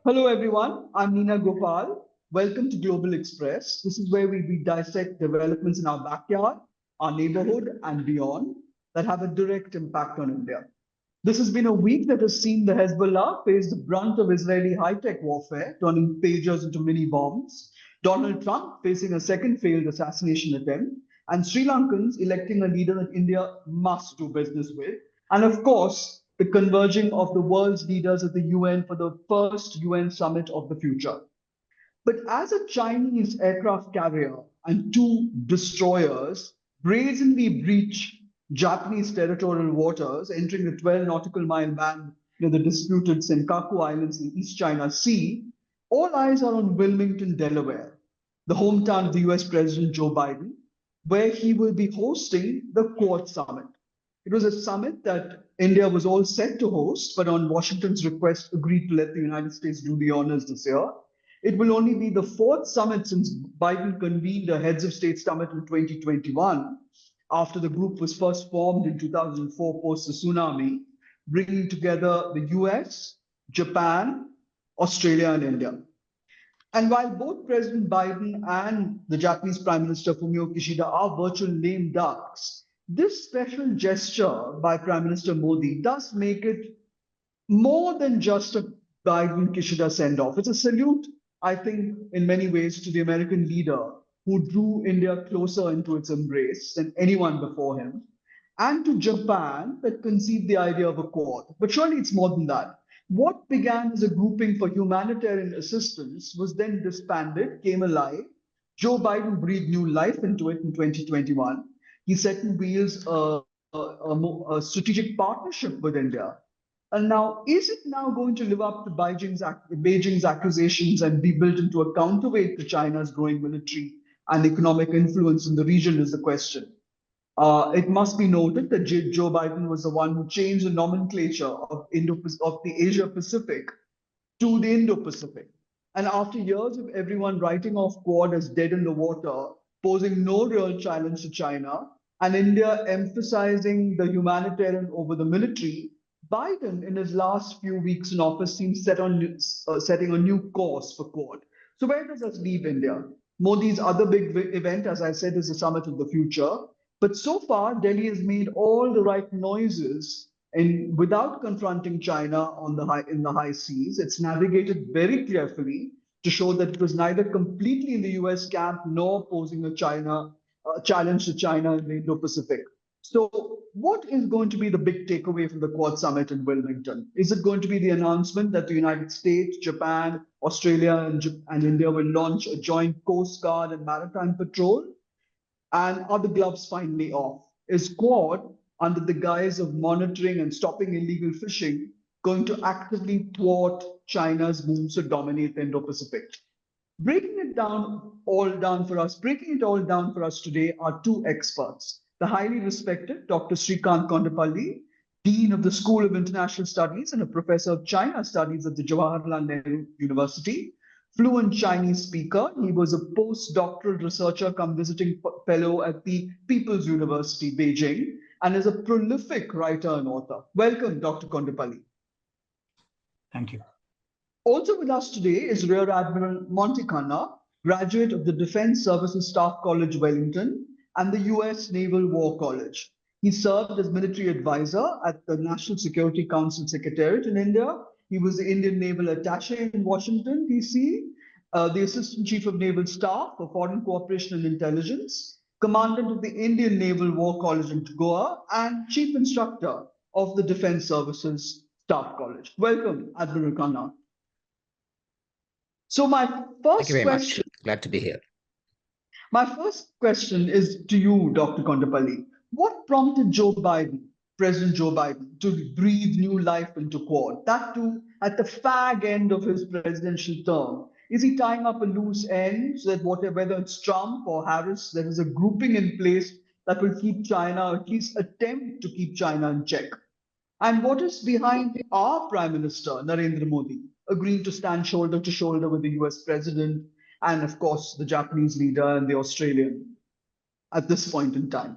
Hello, everyone. I'm Nina Gopal. Welcome to Global Express. This is where we dissect developments in our backyard, our neighborhood, and beyond that have a direct impact on India. This has been a week that has seen the Hezbollah face the brunt of Israeli high-tech warfare, turning pagers into mini bombs, Donald Trump facing a second failed assassination attempt, and Sri Lankans electing a leader that India must do business with, and of course, the converging of the world's leaders at the UN for the first UN summit of the future. But as a Chinese aircraft carrier and two destroyers brazenly breach Japanese territorial waters, entering the 12 nautical mile band near the disputed Senkaku Islands in the East China Sea, all eyes are on Wilmington, Delaware, the hometown of the US President Joe Biden, where he will be hosting the Quad Summit. It was a summit that India was all set to host, but on Washington's request agreed to let the United States do the honors this year. It will only be the fourth summit since Biden convened a heads of state summit in 2021, after the group was first formed in 2004 post the tsunami, bringing together the US, Japan, Australia, and India. And while both President Biden and the Japanese Prime Minister Fumio Kishida are virtual lame ducks, this special gesture by Prime Minister Modi does make it more than just a Biden Kishida send off. It's a salute, I think, in many ways to the American leader who drew India closer into its embrace than anyone before him, and to Japan that conceived the idea of a Quad. But surely it's more than that. What began as a grouping for humanitarian assistance was then disbanded, came alive. Joe Biden breathed new life into it in 2021. He set in wheels a strategic partnership with India. And now, is it now going to live up to Beijing's accusations and be built into a counterweight to China's growing military and economic influence in the region is the question. It must be noted that Joe Biden was the one who changed the nomenclature of the Asia Pacific to the Indo-Pacific. And after years of everyone writing off Quad as dead in the water, posing no real challenge to China, and India emphasizing the humanitarian over the military, Biden, in his last few weeks in office, seems setting a new course for Quad. So where does that leave India? Modi's other big event, as I said, is the Summit of the Future. But so far, Delhi has made all the right noises and without confronting China in the high seas. It's navigated very carefully to show that it was neither completely in the US camp nor posing a challenge to China in the Indo-Pacific. So what is going to be the big takeaway from the Quad Summit in Wilmington? Is it going to be the announcement that the United States, Japan, Australia, and India will launch a joint Coast Guard and Maritime patrol? And are the gloves finally off? Is Quad, under the guise of monitoring and stopping illegal fishing, going to actively thwart China's moves to dominate the Indo-Pacific? Breaking it all down for us today are two experts. The highly respected Dr. Srikanth Kondapalli, Dean of the School of International Studies and a Professor of China Studies at the Jawaharlal Nehru University, fluent Chinese speaker. He was a postdoctoral researcher come visiting fellow at the People's University, Beijing, and is a prolific writer and author. Welcome, Dr. Kondapalli. Thank you. Also with us today is Rear Admiral Monty, graduate of the Defense Services Staff College, Wellington, and the US Naval War College. He served as military advisor at the National Security Council Secretariat in India. He was the Indian Naval Attaché in Washington, DC, the Assistant Chief of Naval Staff for Foreign Cooperation and Intelligence, Commandant of the Indian Naval War College in Goa, and Chief Instructor of the Defense Services Staff College. Welcome, Admiral Khanna. So my first Thank you very question, much. Glad to be here. My first question is to you, Dr. Kondapalli. What prompted President Joe Biden, to breathe new life into Quad? That too at the fag end of his presidential term. Is he tying up a loose end so that whether it's Trump or Harris, there is a grouping in place that will keep China, or at least attempt to keep China in check? And what is behind our Prime Minister, Narendra Modi, agreeing to stand shoulder to shoulder with the US President and, of course, the Japanese leader and the Australian at this point in time?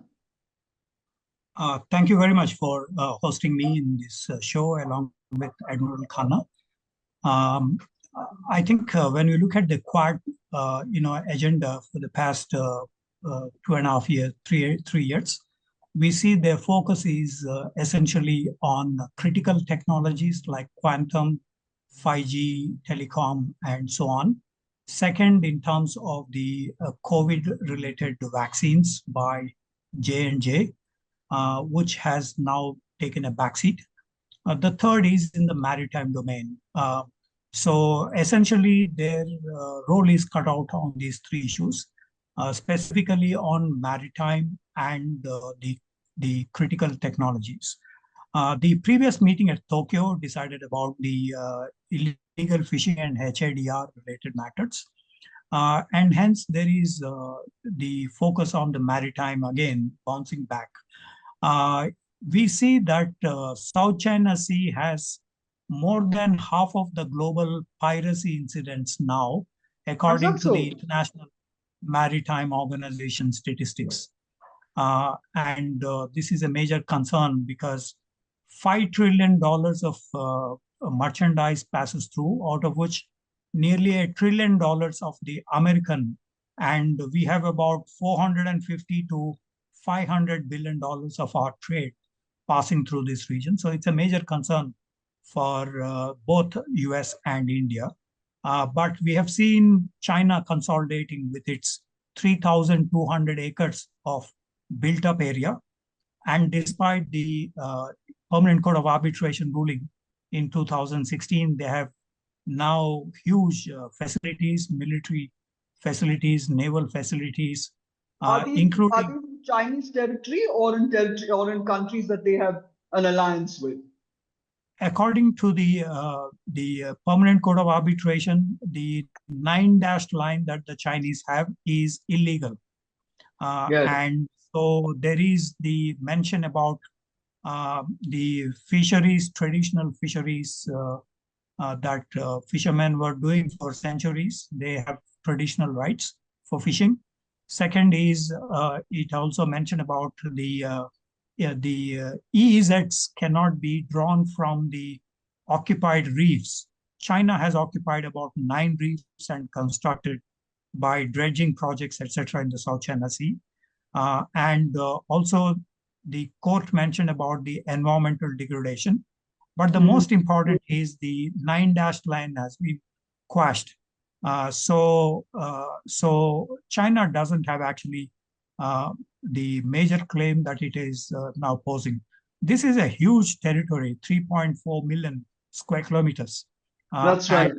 Thank you very much for hosting me in this show along with Admiral Khanna. I think when we look at the Quad, agenda for the past 2.5 years, 3 years, we see their focus is essentially on critical technologies like quantum, 5G, telecom, and so on. Second, in terms of the COVID-related vaccines by J&J, which has now taken a backseat. The third is in the maritime domain. So essentially, their role is cut out on these three issues, specifically on maritime and the critical technologies. The previous meeting at Tokyo decided about the illegal fishing and HIDR related matters. And hence, there is the focus on the maritime again, bouncing back. We see that South China Sea has more than half of the global piracy incidents now, according to the International Maritime Organization statistics. And this is a major concern because $5 trillion of merchandise passes through, out of which nearly $1 trillion of the American, and we have about 450 to $500 billion of our trade passing through this region. So it's a major concern for both US and India. But we have seen China consolidating with its 3,200 acres of built up area. And despite the Permanent Court of Arbitration ruling in 2016, they have now huge facilities, military facilities, naval facilities, including Chinese territory or in countries that they have an alliance with. According to the Permanent Court of Arbitration, the 9-dashed line that the Chinese have is illegal. Yes. And so there is the mention about the fisheries, traditional fisheries that fishermen were doing for centuries. They have traditional rights for fishing. Second is it also mentioned about the EEZs cannot be drawn from the occupied reefs. China has occupied about 9 reefs and constructed by dredging projects, etc., in the South China Sea. And also the court mentioned about the environmental degradation. But the most important is the 9-dashed line has been quashed. So China doesn't have actually the major claim that it is now posing. This is a huge territory, 3.4 million square kilometers. That's right.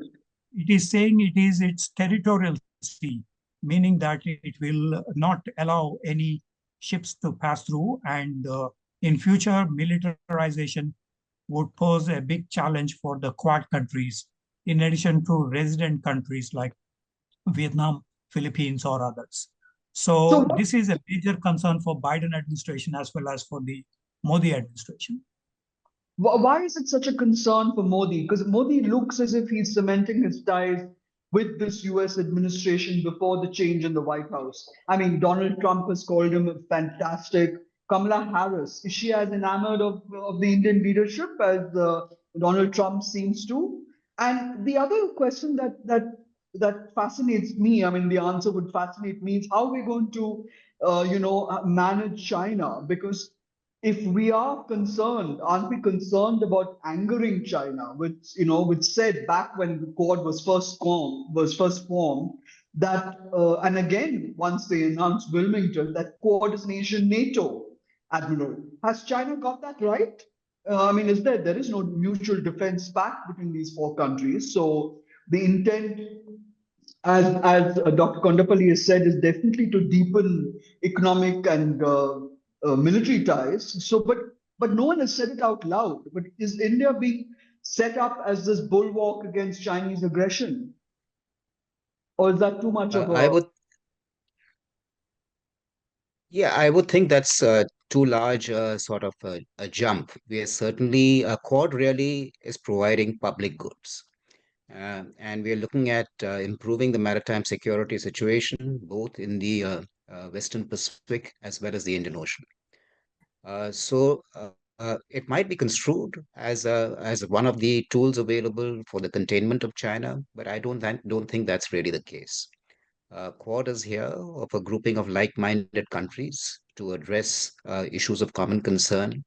It is saying it is its territorial sea, meaning that it will not allow any ships to pass through. And in future, militarization would pose a big challenge for the Quad countries, in addition to resident countries like Vietnam, Philippines, or others. So this is a major concern for Biden administration as well as for the Modi administration. Why is it such a concern for Modi? Because Modi looks as if he's cementing his ties with this US administration before the change in the White House. I mean, Donald Trump has called him fantastic. Kamala Harris, is she as enamored of the Indian leadership as Donald Trump seems to? And the other question that fascinates me, I mean, the answer would fascinate me, is how we're going to, manage China. Because if we are concerned, aren't we concerned about angering China, which said back when the Quad was first formed, that and again once they announced Wilmington, that Quad is nation NATO, Admiral. Has China got that right? I mean, there is no mutual defense pact between these four countries. So the intent, as Dr. Kondapalli has said, is definitely to deepen economic and military ties. So, but no one has said it out loud. But is India being set up as this bulwark against Chinese aggression, or is that too much of a? I would think that's too large sort of a jump. We are certainly, Quad really is providing public goods. And we are looking at improving the maritime security situation, both in the Western Pacific as well as the Indian Ocean. So it might be construed as one of the tools available for the containment of China, but I don't think that's really the case. Quad is here of a grouping of like-minded countries to address issues of common concern.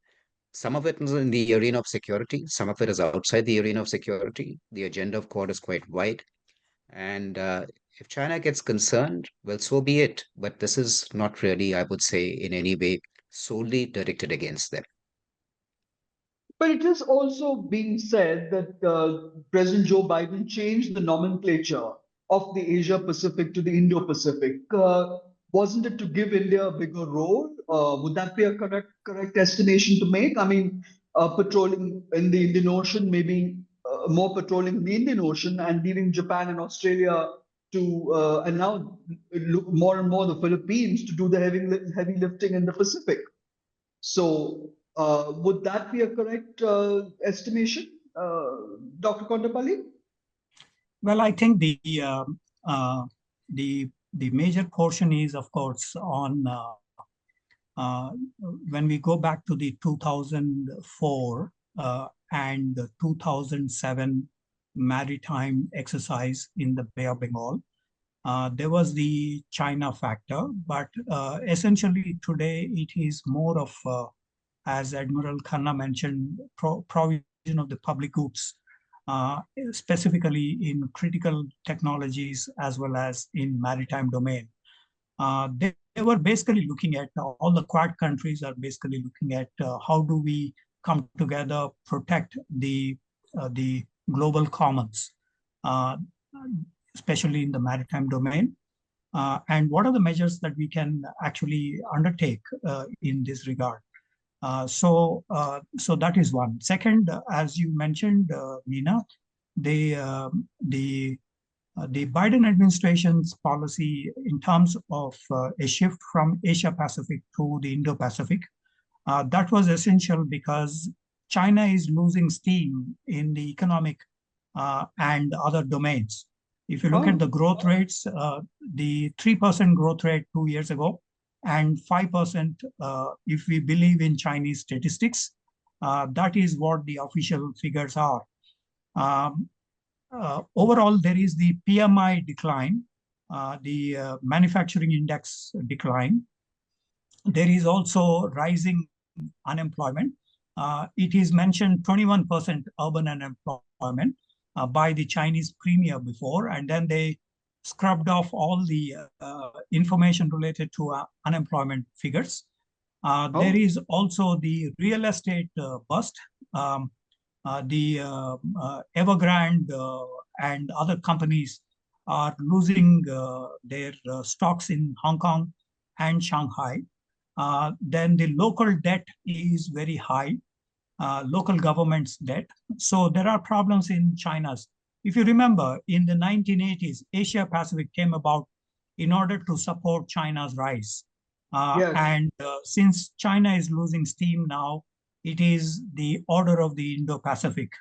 Some of it is in the arena of security, some of it is outside the arena of security. The agenda of Quad is quite wide. And if China gets concerned, well, so be it. But this is not really, I would say, in any way solely directed against them. But it is also being said that President Joe Biden changed the nomenclature of the Asia Pacific to the Indo Pacific. Wasn't it to give India a bigger role? Would that be a correct estimation to make? I mean, patrolling in the Indian Ocean, maybe more patrolling in the Indian Ocean, and leaving Japan and Australia to, and now look more and more the Philippines to do the heavy lifting in the Pacific. So, would that be a correct estimation, Dr. Kondapalli? Well, I think the major portion is, of course, on when we go back to the 2004 and the 2007 maritime exercise in the Bay of Bengal. There was the China factor, but essentially today it is more of, as Admiral Khanna mentioned, provision of the public goods, specifically in critical technologies as well as in maritime domain. They were basically looking at, all the Quad countries are basically looking at how do we come together, protect the global commons, especially in the maritime domain. And what are the measures that we can actually undertake in this regard? So that is one. Second, as you mentioned, Meena, the Biden administration's policy in terms of a shift from Asia Pacific to the Indo Pacific, that was essential because China is losing steam in the economic and other domains. If you look at the growth rates, the 3% growth rate 2 years ago, and 5% if we believe in Chinese statistics, that is what the official figures are. Overall, there is the PMI decline, the manufacturing index decline. There is also rising unemployment. It is mentioned 21% urban unemployment by the Chinese premier before, and then they scrubbed off all the information related to unemployment figures. There is also the real estate bust. The Evergrande and other companies are losing their stocks in Hong Kong and Shanghai. Then the local debt is very high, local government's debt. So there are problems in China's. If you remember, in the 1980s, Asia Pacific came about in order to support China's rise. Yes. And since China is losing steam now, it is the order of the Indo-Pacific,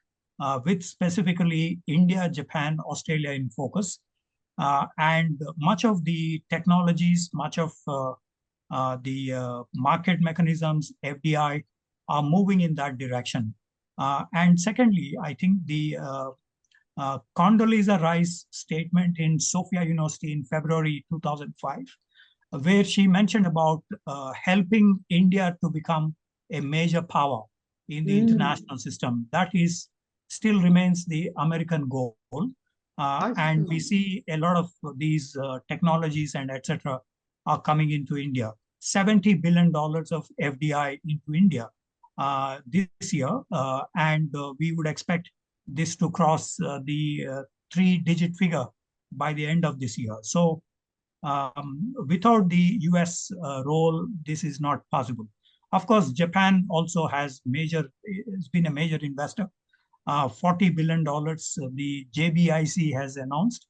with specifically India, Japan, Australia in focus. And much of the technologies, much of the market mechanisms, FDI, are moving in that direction. And secondly, I think the Condoleezza Rice statement in Sophia University in February 2005, where she mentioned about helping India to become a major power in the international system. That is still remains the American goal. And we see a lot of these technologies and etc. are coming into India. $70 billion of FDI into India this year. And we would expect this to cross the 3-digit figure by the end of this year. So without the US role, this is not possible. Of course, Japan also has been a major investor. $40 billion the JBIC has announced.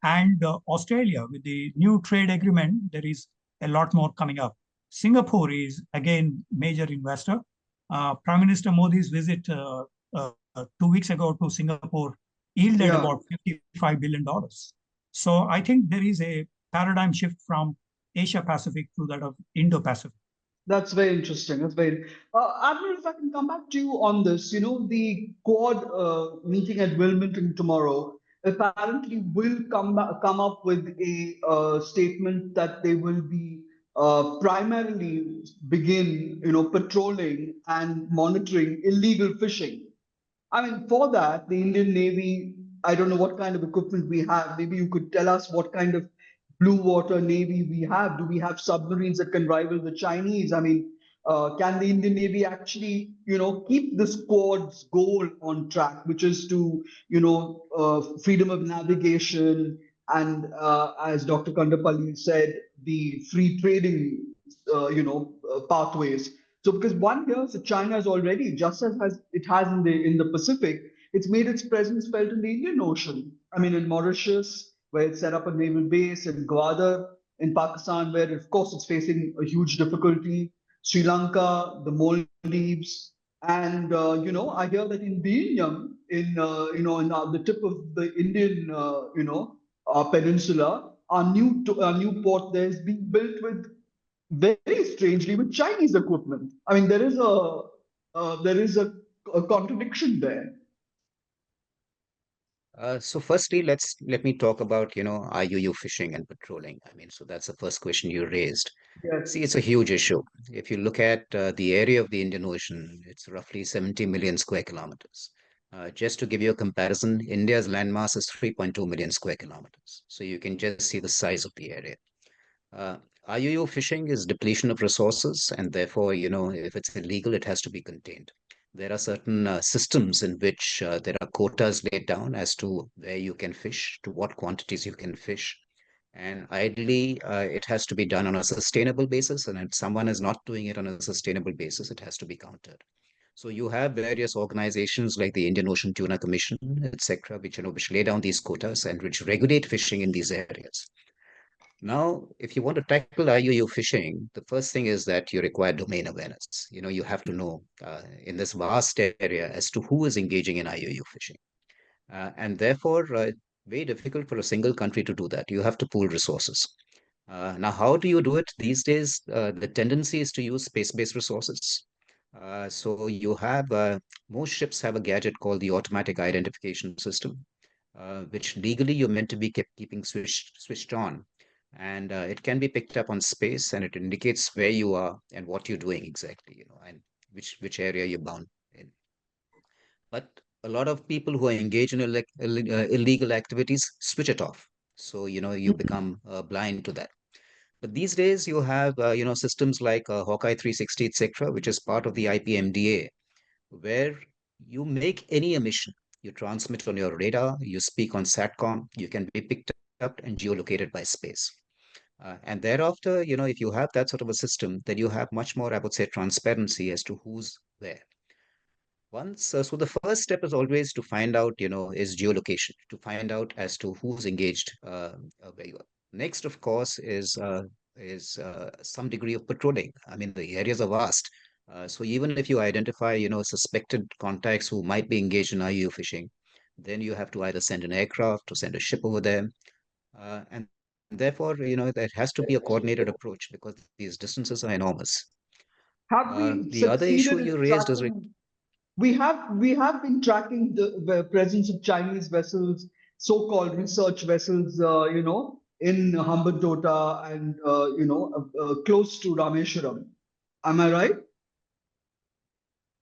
And Australia, with the new trade agreement, there is a lot more coming up. Singapore is, again, major investor. Prime Minister Modi's visit 2 weeks ago to Singapore yielded about $55 billion. So I think there is a paradigm shift from Asia Pacific to that of Indo-Pacific. That's very interesting. That's very. Admiral, if I can come back to you on this, the Quad meeting at Wilmington tomorrow apparently will come up with a statement that they will be primarily begin, patrolling and monitoring illegal fishing. I mean, for that, the Indian Navy, I don't know what kind of equipment we have. Maybe you could tell us what kind of blue water navy we have. Do we have submarines that can rival the Chinese? I mean, can the Indian Navy actually, keep this Quad's goal on track, which is to, freedom of navigation and, as Dr. Kondapalli said, the free trading, pathways. So because one here, so China is already, just as it has in the Pacific, it's made its presence felt in the Indian Ocean. I mean, in Mauritius, where it set up a naval base, in Gwadar, in Pakistan, where of course it's facing a huge difficulty, Sri Lanka, the Maldives, and I hear that in Beijing, in the tip of the Indian, peninsula, our new port there is being built with very strangely with Chinese equipment. I mean, there is a contradiction there. So firstly, let me talk about, IUU fishing and patrolling. I mean, so that's the first question you raised. Yes. See, it's a huge issue. If you look at the area of the Indian Ocean, it's roughly 70 million square kilometers. Just to give you a comparison, India's landmass is 3.2 million square kilometers. So you can just see the size of the area. Uh, IUU fishing is depletion of resources, and therefore, if it's illegal, it has to be contained. There are certain systems in which there are quotas laid down as to where you can fish, to what quantities you can fish. And ideally, it has to be done on a sustainable basis. And if someone is not doing it on a sustainable basis, it has to be countered. So you have various organizations like the Indian Ocean Tuna Commission, etc., which lay down these quotas and which regulate fishing in these areas. Now, if you want to tackle IUU fishing, the first thing is that you require domain awareness. You have to know in this vast area as to who is engaging in IUU fishing. And therefore, very difficult for a single country to do that. You have to pool resources. Now, how do you do it? These days, the tendency is to use space-based resources. So you have, most ships have a gadget called the automatic identification system, which legally you're meant to be keeping switched on. And it can be picked up on space, and it indicates where you are and what you're doing exactly, and which area you're bound in. But a lot of people who are engaged in illegal activities switch it off. So, you become blind to that. But these days you have, systems like Hawkeye 360, etc., which is part of the IPMDA, where you make any emission, you transmit on your radar, you speak on SATCOM, you can be picked up and geolocated by space. And thereafter, if you have that sort of a system, then you have much more, I would say, transparency as to who's where. So the first step is always to find out, is geolocation, to find out as to who's engaged where you are. Next, of course, is some degree of patrolling. I mean, the areas are vast. So even if you identify, suspected contacts who might be engaged in IUU fishing, then you have to either send an aircraft or send a ship over there. And therefore, there has to be a coordinated approach because these distances are enormous. Have we The other issue succeeded you in raised is tracking? We have been tracking the presence of Chinese vessels, so-called research vessels, in Hambantota and close to Rameshwaram. Am I right?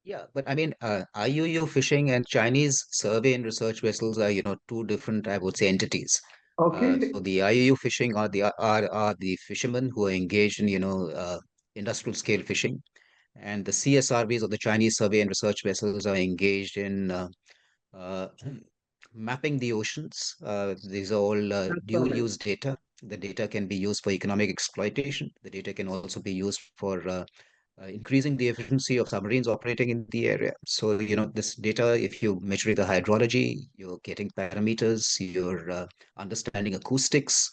Yeah, but I mean, IUU fishing and Chinese survey and research vessels are, two different, I would say, entities. Okay, So the IUU fishing are the fishermen who are engaged in, industrial scale fishing, and the CSRVs or the Chinese survey and research vessels are engaged in uh, mapping the oceans. These are all that's dual correct. use data. The data can be used for economic exploitation. The data can also be used for increasing the efficiency of submarines operating in the area. So, this data, if you measure the hydrology, you're getting parameters, you're understanding acoustics.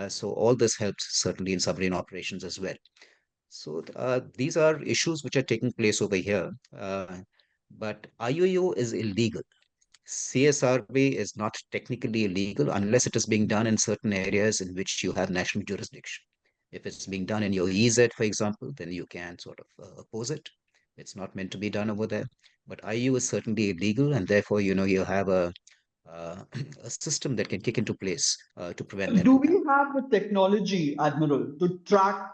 So all this helps certainly in submarine operations as well. So these are issues which are taking place over here. But IUU is illegal. CSRB is not technically illegal unless it is being done in certain areas in which you have national jurisdiction. If it's being done in your EZ, for example, then you can sort of oppose it. It's not meant to be done over there. But IU is certainly illegal, and therefore, you have uh, a system that can kick into place to prevent them Do from we happening. have the technology, Admiral, to track,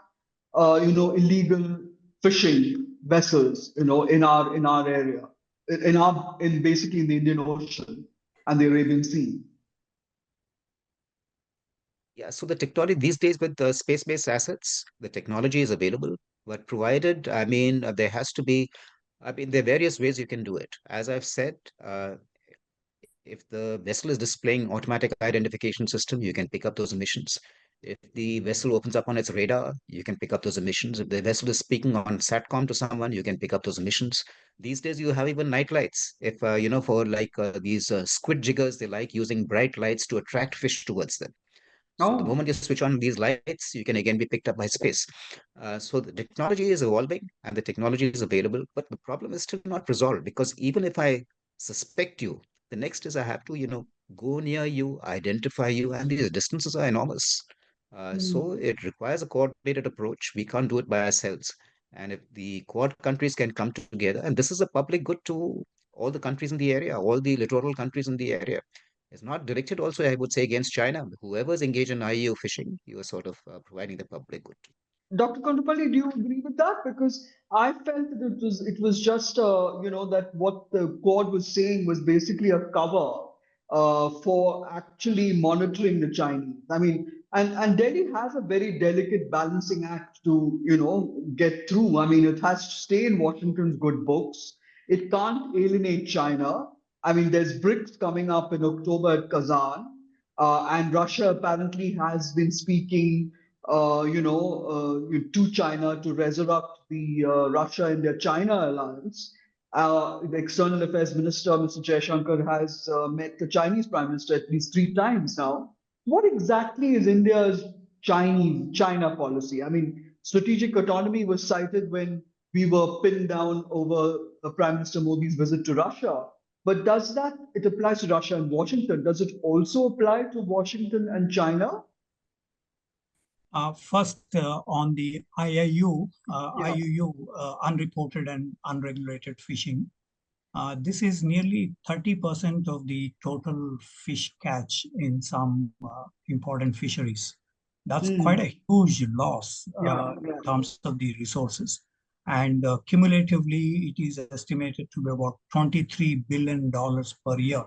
illegal fishing vessels, in our area, in basically in the Indian Ocean and the Arabian Sea? Yeah, so the technology these days with the space-based assets, the technology is available, but provided, there has to be, there are various ways you can do it. As I've said, if the vessel is displaying automatic identification system, you can pick up those emissions. If the vessel opens up on its radar, you can pick up those emissions. If the vessel is speaking on SATCOM to someone, you can pick up those emissions. These days, you have even night lights. If, for like these squid jiggers, they like using bright lights to attract fish towards them. So the Oh. moment you switch on these lights, you can again be picked up by space. So the technology is evolving and the technology is available, but the problem is still not resolved because even if I suspect you, the next is I have to, go near you, identify you, and these distances are enormous. So Hmm. it requires a coordinated approach. We can't do it by ourselves. And if the Quad countries can come together, and this is a public good to all the countries in the area, all the littoral countries in the area, it's not directed also, I would say, against China. Whoever's engaged in IEO fishing, you are sort of providing the public good. Dr. Kondapalli, do you agree with that? Because I felt that it was just that what the Quad was saying was basically a cover for actually monitoring the Chinese. I mean, and Delhi has a very delicate balancing act to get through. I mean, it has to stay in Washington's good books. It can't alienate China. I mean, there's BRICS coming up in October at Kazan, and Russia apparently has been speaking to China to resurrect the Russia and their China alliance. The External Affairs Minister, Mr. Jaishankar, has met the Chinese Prime Minister at least 3 times now. What exactly is India's China policy? I mean, strategic autonomy was cited when we were pinned down over Prime Minister Modi's visit to Russia. But does that, it applies to Russia and Washington, does it also apply to Washington and China? First, on the IUU, Yeah. unreported and unregulated fishing, this is nearly 30% of the total fish catch in some important fisheries. That's quite Hmm. a huge loss Yeah, in yeah. terms of the resources. And cumulatively, it is estimated to be about $23 billion per year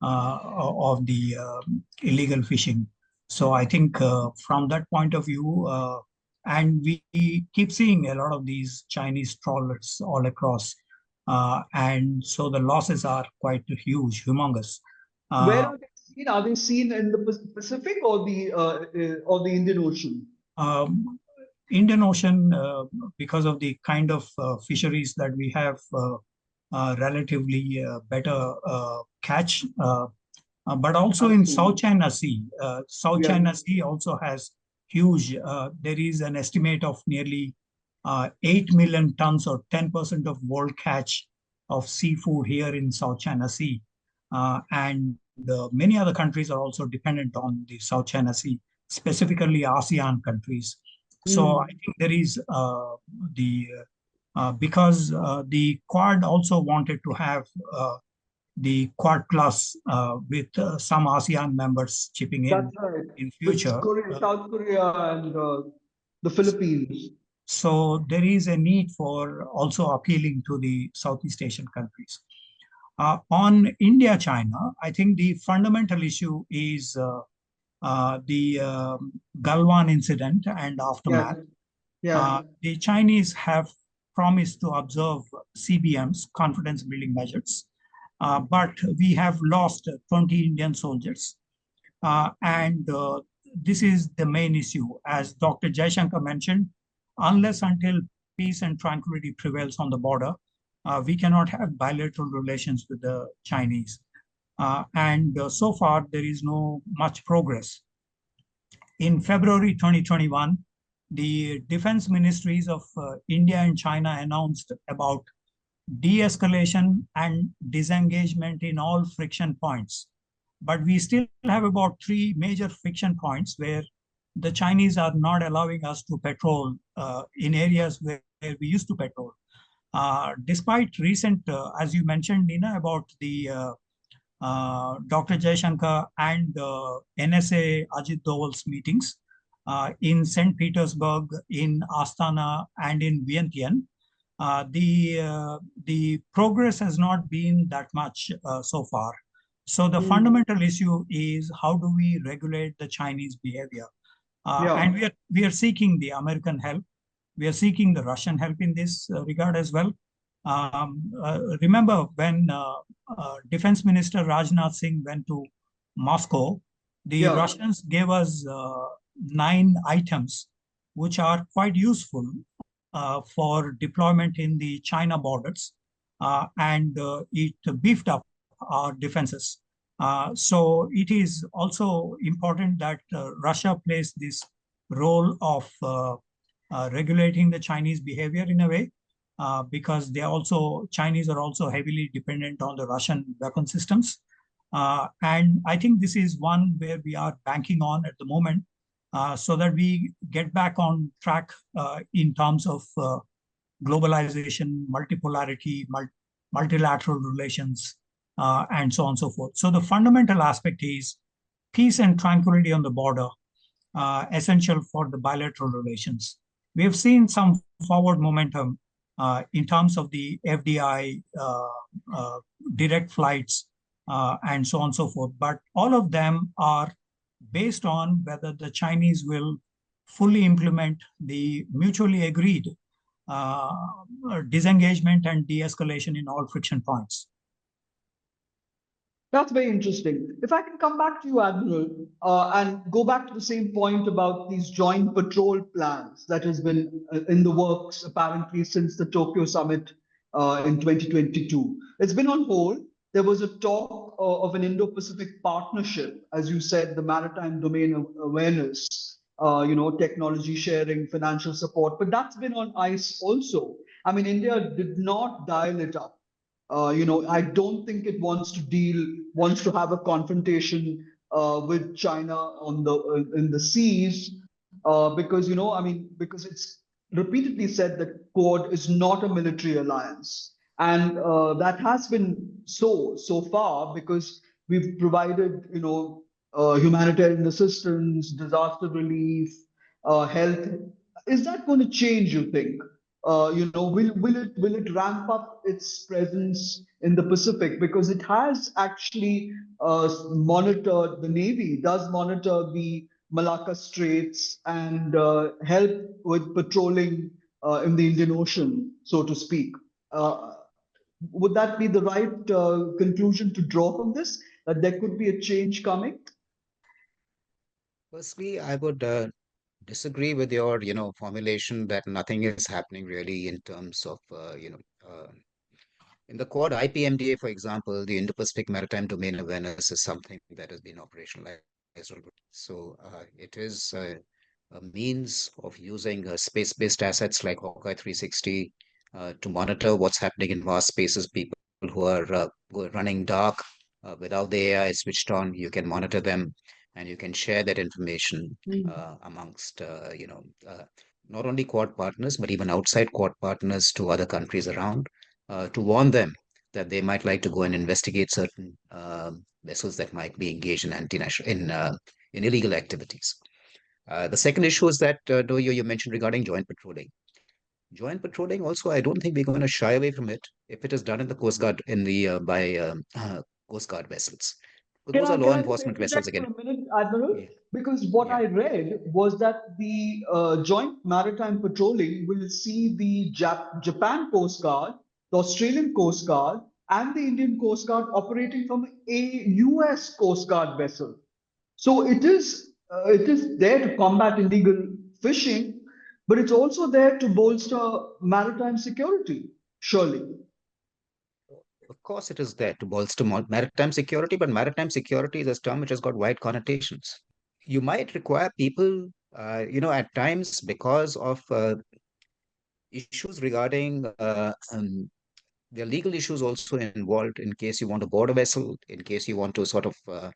of the illegal fishing. So I think from that point of view, and we keep seeing a lot of these Chinese trawlers all across, and so the losses are quite huge, humongous. Where Uh, are they seen? Are they seen in the Pacific or the Indian Ocean? um, Indian Ocean, because of the kind of fisheries that we have, relatively better catch. But also in South Absolutely. China Sea. South Yeah. China Sea also has huge, there is an estimate of nearly 8 million tons or 10% of world catch of seafood here in South China Sea. And many other countries are also dependent on the South China Sea, specifically ASEAN countries. So I Hmm. think there is the because the Quad also wanted to have the Quad Plus with some ASEAN members chipping That's right. in With future. Korea, South Korea, and the Philippines. So there is a need for also appealing to the Southeast Asian countries. On India-China, I think the fundamental issue is the Galwan incident and Yes. aftermath. Yes. The Chinese have promised to observe CBMs, confidence building measures, but we have lost 20 Indian soldiers. And this is the main issue. As Dr. Jaishankar mentioned, unless until peace and tranquility prevails on the border, we cannot have bilateral relations with the Chinese. And so far, there is no much progress. In February 2021, the defense ministries of India and China announced about de-escalation and disengagement in all friction points. But we still have about 3 major friction points where the Chinese are not allowing us to patrol in areas where we used to patrol. Despite recent, as you mentioned, Nina, about the Dr. Jaishankar and NSA Ajit Doval's meetings in St. Petersburg, in Astana, and in Vientiane, the progress has not been that much so far. So the fundamental issue is how do we regulate the Chinese behavior? And we are seeking the American help. We are seeking the Russian help in this regard as well. Remember when Defense Minister Rajnath Singh went to Moscow, the Russians gave us 9 items, which are quite useful for deployment in the China borders, and it beefed up our defenses. So it is also important that Russia plays this role of regulating the Chinese behavior in a way, because Chinese are also heavily dependent on the Russian weapon systems. And I think this is one where we are banking on at the moment, so that we get back on track in terms of globalization, multipolarity, multilateral relations, and so on and so forth. So the fundamental aspect is peace and tranquility on the border, essential for the bilateral relations. We have seen some forward momentum in terms of the FDI, direct flights, and so on and so forth. But all of them are based on whether the Chinese will fully implement the mutually agreed disengagement and de-escalation in all friction points. That's very interesting. If I can come back to you, Admiral, and go back to the same point about these joint patrol plans that has been in the works apparently since the Tokyo summit in 2022. It's been on hold. There was a talk of an Indo-Pacific partnership, as you said, the maritime domain of awareness, technology sharing, financial support, but that's been on ice also. I mean, India did not dial it up. I don't think it wants to have a confrontation with China in the seas, because because it's repeatedly said that Quad is not a military alliance, and that has been so far because we've provided humanitarian assistance, disaster relief, health. Is that going to change, you think? Will it ramp up its presence in the Pacific, because it has actually monitored, the Navy does monitor the Malacca Straits and help with patrolling in the Indian Ocean, so to speak. Would that be the right conclusion to draw from this, that there could be a change coming? Firstly, I would disagree with your, formulation that nothing is happening really in terms of, in the Quad IPMDA, for example, the Indo-Pacific Maritime Domain Awareness is something that has been operationalized already. So it is a means of using space-based assets like Hawkeye 360 to monitor what's happening in vast spaces. People who are running dark without the AI switched on, you can monitor them and you can share that information amongst, not only Quad partners, but even outside Quad partners to other countries around, to warn them that they might like to go and investigate certain vessels that might be engaged in in illegal activities. The second issue is that though you mentioned regarding joint patrolling. Joint patrolling also, I don't think we're going to shy away from it if it is done in the Coast Guard by Coast Guard vessels. But those are law enforcement vessels again. For a minute, Admiral? Yeah. Because what Yeah. I read was that the joint maritime patrolling will see the Japan Coast Guard, the Australian Coast Guard, and the Indian Coast Guard operating from a US Coast Guard vessel. So it is there to combat illegal fishing, but it's also there to bolster maritime security, surely. Of course, it is there to bolster maritime security, but maritime security is a term which has got wide connotations. You might require people, at times because of issues regarding there are legal issues also involved in case you want to board a vessel, in case you want to sort of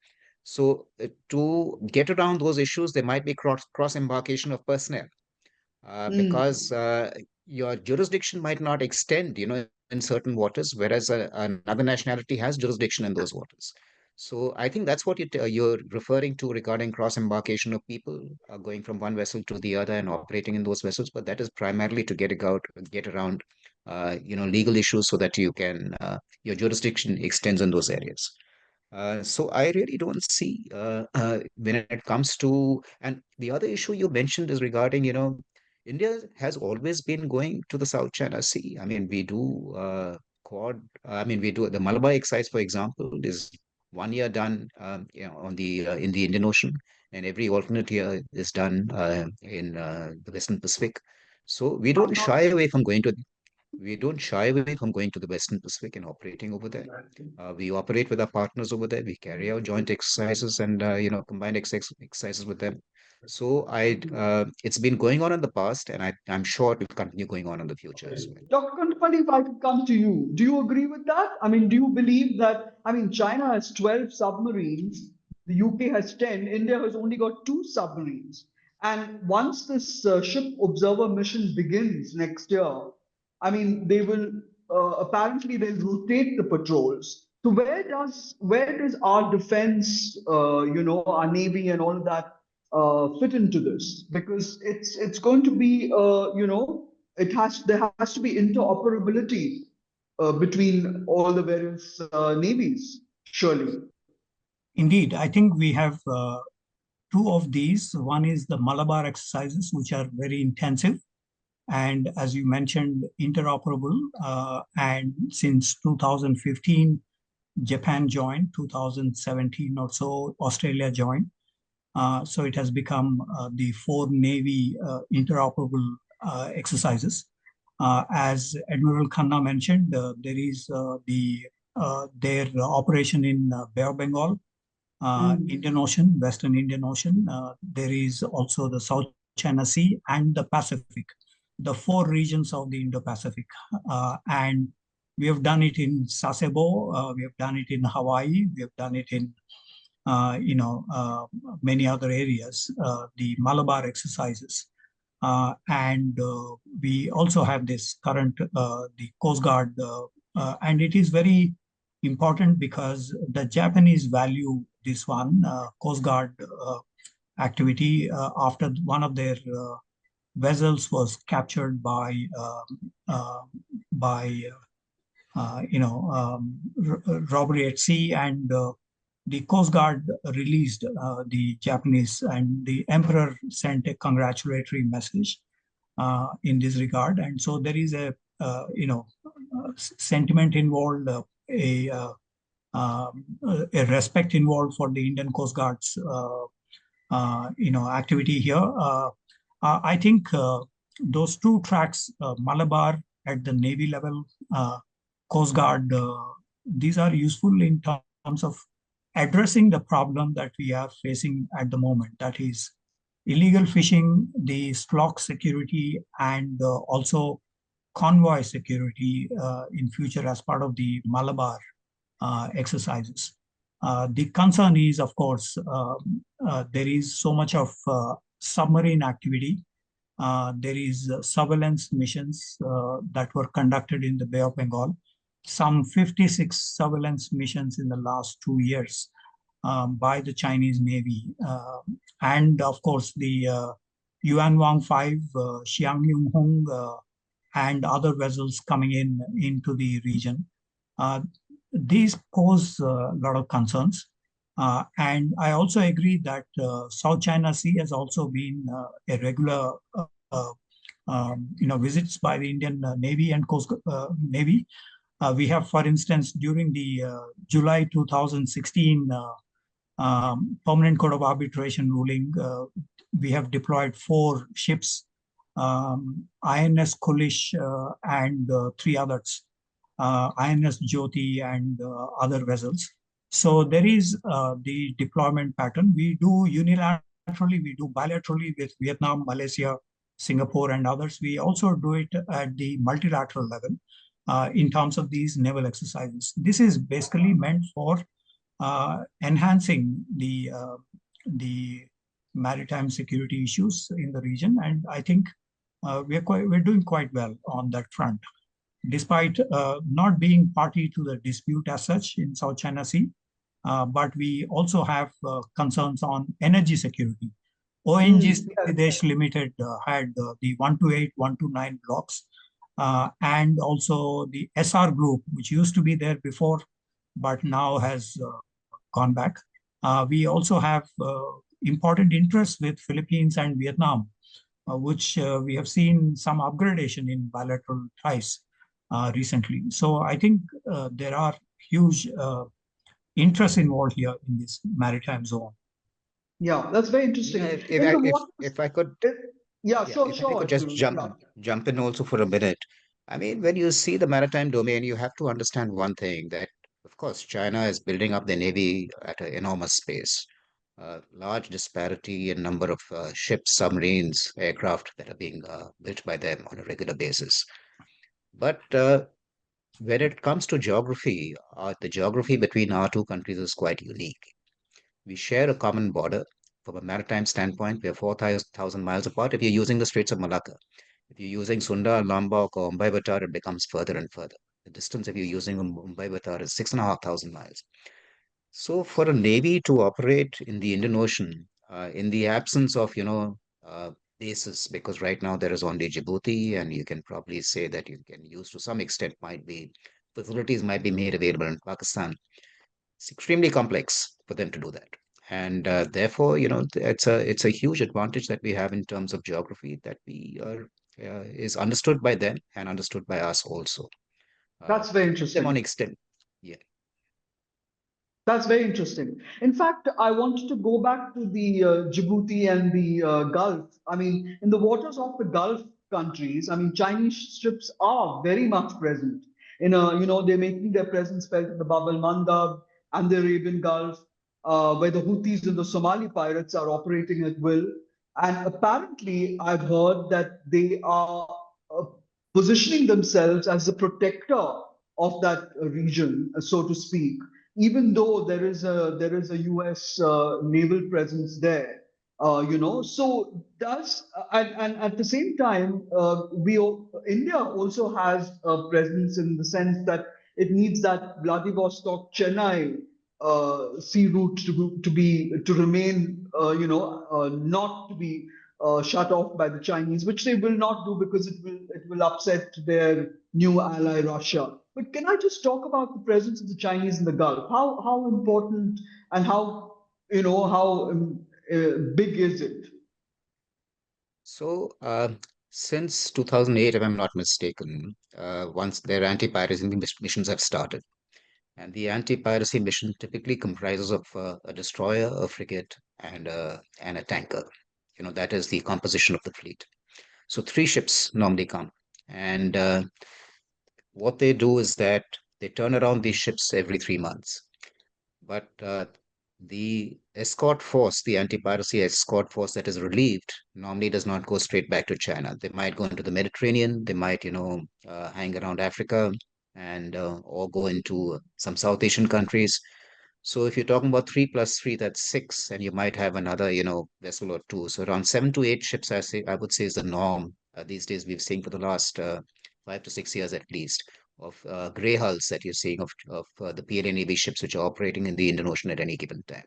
So to get around those issues, there might be cross embarkation of personnel, because your jurisdiction might not extend, in certain waters, whereas another nationality has jurisdiction in those waters. So I think that's what you're referring to regarding cross embarkation of people going from one vessel to the other and operating in those vessels. But that is primarily to get around, legal issues so that your jurisdiction extends in those areas. So I really don't see, when it comes to, and the other issue you mentioned is regarding, India has always been going to the South China Sea. I mean, we do we do the Malabar exercise, for example, is 1 year done, on the in the Indian Ocean, and every alternate year is done in the Western Pacific. So we don't shy away from going to the Western Pacific and operating over there. We operate with our partners over there. We carry out joint exercises and combined exercises with them. So it's been going on in the past, and I'm sure it will continue going on in the future as well. Dr. Kondapalli, if I could come to you, do you agree with that? I mean, do you believe that, I mean, China has 12 submarines, the UK has 10, India has only got 2 submarines. And once this ship observer mission begins next year, I mean, they will apparently they'll rotate the patrols. So where does our defense, our navy and all of that fit into this? Because it's going to be, there has to be interoperability between all the various navies, surely. Indeed, I think we have two of these. One is the Malabar exercises, which are very intensive, and as you mentioned, interoperable. And since 2015, Japan joined, 2017 or so, Australia joined. So it has become the 4 Navy interoperable exercises. As Admiral Khanna mentioned, there is their operation in Bay of Bengal, Indian Ocean, Western Indian Ocean. There is also the South China Sea and the Pacific, the 4 regions of the Indo-Pacific. And we have done it in Sasebo, we have done it in Hawaii, we have done it in many other areas, the Malabar exercises. And we also have this current, the Coast Guard, and it is very important because the Japanese value this one, Coast Guard activity, after one of their vessels was captured by robbery at sea, and the Coast Guard released the Japanese, and the Emperor sent a congratulatory message in this regard. And so there is a sentiment involved, a respect involved for the Indian Coast Guard's activity here. I think those 2 tracks, Malabar at the Navy level, Coast Guard, these are useful in terms of addressing the problem that we are facing at the moment, that is illegal fishing, the slock security, and also convoy security in future as part of the Malabar exercises. The concern is, of course, there is so much of submarine activity. There is surveillance missions that were conducted in the Bay of Bengal, some 56 surveillance missions in the last 2 years by the Chinese Navy. And of course, the Yuan Wang 5, Xiang Yung Hong, and other vessels coming into the region. These pose a lot of concerns. And I also agree that South China Sea has also been a regular visits by the Indian Navy and Coast Navy. We have, for instance, during the July 2016 Permanent Court of Arbitration ruling, we have deployed 4 ships, INS Kulish and 3 others, INS Jyoti and other vessels. So there is the deployment pattern. We do unilaterally, we do bilaterally with Vietnam, Malaysia, Singapore, and others. We also do it at the multilateral level in terms of these naval exercises. This is basically meant for enhancing the maritime security issues in the region. And I think we're doing quite well on that front, despite not being party to the dispute as such in South China Sea. But we also have concerns on energy security. ONGC Desh Limited had the 128, 129 blocks, and also the SR Group, which used to be there before, but now has gone back. We also have important interests with Philippines and Vietnam, which we have seen some upgradation in bilateral ties recently. So I think there are huge interests involved here in this maritime zone. Yeah, that's very interesting. If I could, sure. If I could just jump in also for a minute. I mean, when you see the maritime domain, you have to understand one thing, that, of course, China is building up their navy at an enormous space. Large disparity in number of ships, submarines, aircraft that are being built by them on a regular basis. But when it comes to geography, the geography between our two countries is quite unique. We share a common border. From a maritime standpoint, we are 4,000 miles apart if you're using the Straits of Malacca. If you're using Sunda, Lombok, or Mumbai Batar, it becomes further and further. The distance, if you're using Mumbai Batar, is 6,500 miles. So for a navy to operate in the Indian Ocean, in the absence of, bases, because right now there is only Djibouti, and you can probably say that you can use to some extent facilities might be made available in Pakistan. It's extremely complex for them to do that. And therefore, it's a huge advantage that we have in terms of geography, that we are is understood by them and understood by us also. That's very interesting. Them on extent. Yeah. That's very interesting. In fact, I wanted to go back to the Djibouti and the Gulf. I mean, in the waters of the Gulf countries, I mean, Chinese ships are very much present. They're making their presence felt in the Bab el Mandab and the Arabian Gulf, where the Houthis and the Somali pirates are operating at will. And apparently, I've heard that they are positioning themselves as the protector of that region, so to speak, even though there is a U.S. Naval presence there. So does and at the same time, India also has a presence in the sense that it needs that Vladivostok Chennai sea route to remain, not to be shut off by the Chinese, which they will not do because it will upset their new ally Russia. But can I just talk about the presence of the Chinese in the Gulf? How important and how big is it? So since 2008, if I'm not mistaken, once their anti-piracy missions have started. And the anti-piracy mission typically comprises of a destroyer, a frigate, and a tanker. That is the composition of the fleet. So 3 ships normally come. And what they do is that they turn around these ships every 3 months. But the escort force, the anti-piracy escort force that is relieved, normally does not go straight back to China. They might go into the Mediterranean. They might, hang around Africa, and or go into some South Asian countries. So if you're talking about 3 plus 3, that's 6, and you might have another, vessel or two. So around 7 to 8 ships, I would say, is the norm these days. We've seen for the last 5 to 6 years at least, of grey hulls that you're seeing of the PLA Navy ships which are operating in the Indian Ocean at any given time.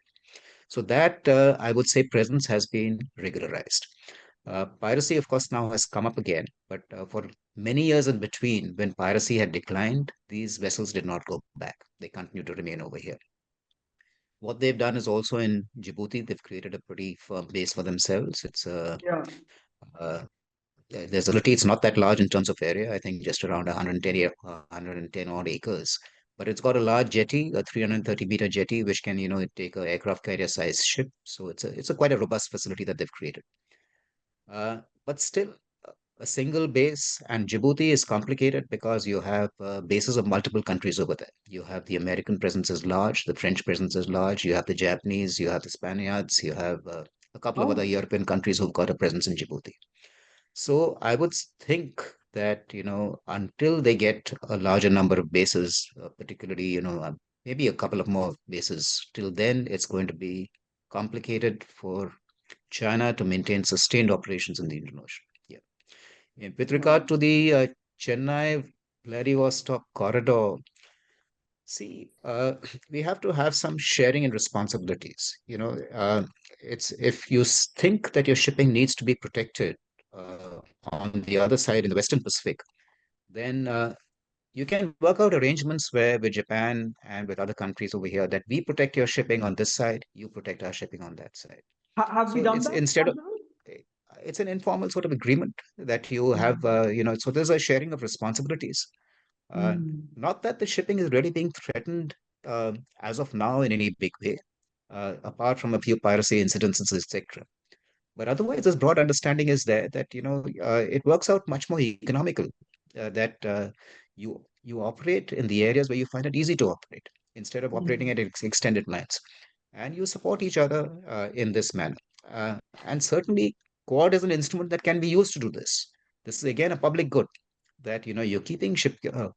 So that I would say presence has been regularized. Piracy, of course, now has come up again, but for many years in between, when piracy had declined, these vessels did not go back. They continue to remain over here. What they've done is also in Djibouti, they've created a pretty firm base for themselves. It's uh, there's a it's not that large in terms of area. I think just around 110 odd acres. But it's got a large jetty, a 330-meter jetty, which can, take an aircraft carrier size ship. So it's a quite a robust facility that they've created. But still, a single base, and Djibouti is complicated because you have bases of multiple countries over there. You have the American presence is large, the French presence is large, you have the Japanese, you have the Spaniards, you have a couple of other European countries who've got a presence in Djibouti. So I would think that, until they get a larger number of bases, particularly, maybe a couple of more bases. Till then, it's going to be complicated for China to maintain sustained operations in the Indian Ocean. Yeah. And with regard to the Chennai Vladivostok corridor, see, we have to have some sharing in responsibilities. It's if you think that your shipping needs to be protected on the other side in the Western Pacific, then you can work out arrangements where with Japan and with other countries over here that we protect your shipping on this side, you protect our shipping on that side. Have we So done it's that, instead of Admiral? it's an informal sort of agreement that you have, so there's a sharing of responsibilities. Uh, Mm. Not that the shipping is really being threatened as of now in any big way, apart from a few piracy incidents, etc. But otherwise, this broad understanding is there that it works out much more economical that you operate in the areas where you find it easy to operate instead of operating Mm. at extended lines, and you support each other in this manner. And certainly, Quad is an instrument that can be used to do this. This is again a public good that you're keeping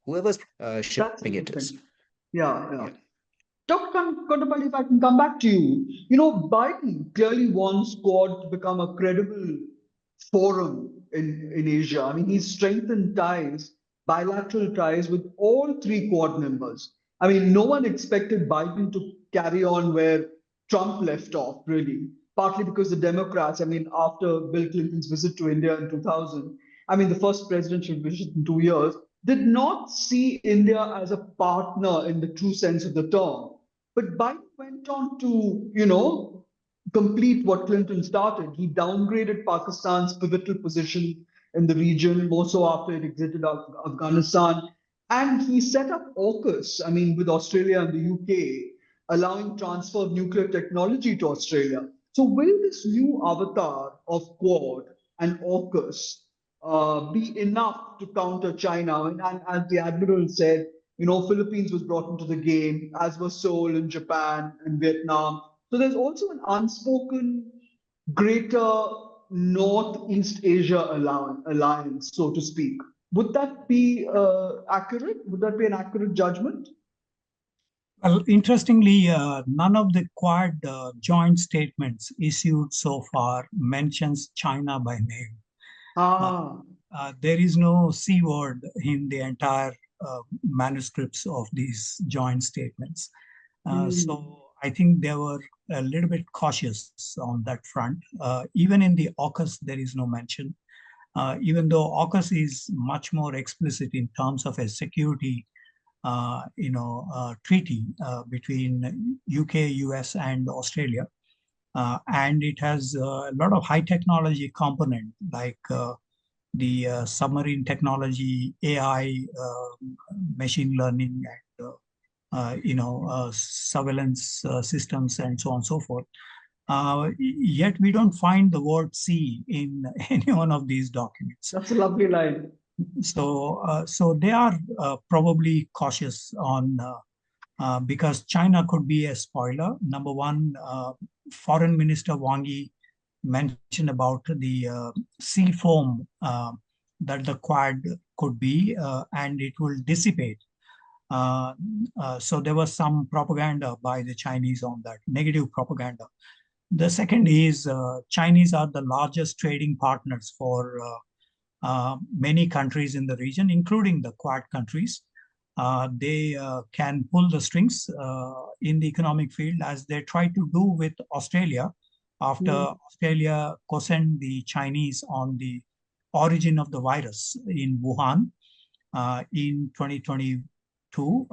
whoever's That's shipping it is. interesting. Yeah, yeah. Yeah. Dr. Kondapalli, if I can come back to you, Biden clearly wants Quad to become a credible forum in Asia. I mean, he's strengthened ties, bilateral ties with all three Quad members. I mean, no one expected Biden to carry on where Trump left off, really, partly because the Democrats, I mean, after Bill Clinton's visit to India in 2000, I mean, the first presidential visit in 2 years, did not see India as a partner in the true sense of the term. But Biden went on to, complete what Clinton started. He downgraded Pakistan's pivotal position in the region, more so after it exited Afghanistan. And he set up AUKUS, I mean, with Australia and the UK, allowing transfer of nuclear technology to Australia. So, will this new avatar of Quad and AUKUS be enough to counter China? And as the admiral said, Philippines was brought into the game, as was Seoul in Japan and Vietnam. So there's also an unspoken greater Northeast Asia alliance, so to speak. Would that be accurate? Would that be an accurate judgment? Well, interestingly, none of the Quad joint statements issued so far mentions China by name. Uh, Ah, there is no C word in the entire manuscripts of these joint statements. hmm. So I think they were a little bit cautious on that front. Even in the AUKUS, there is no mention. Even though AUKUS is much more explicit in terms of a security treaty between UK, US, and Australia. And it has a lot of high technology component like the submarine technology, AI, machine learning, and surveillance systems, and so on and so forth. Yet we don't find the word sea in any one of these documents. That's a lovely line. So they are probably cautious on because China could be a spoiler. Number one, Foreign Minister Wang Yi mentioned about the sea foam that the Quad could be, and it will dissipate. So there was some propaganda by the Chinese on that, negative propaganda. The second is Chinese are the largest trading partners for many countries in the region, including the Quad countries. They can pull the strings in the economic field as they try to do with Australia after Hmm. Australia cautioned the Chinese on the origin of the virus in Wuhan in 2022.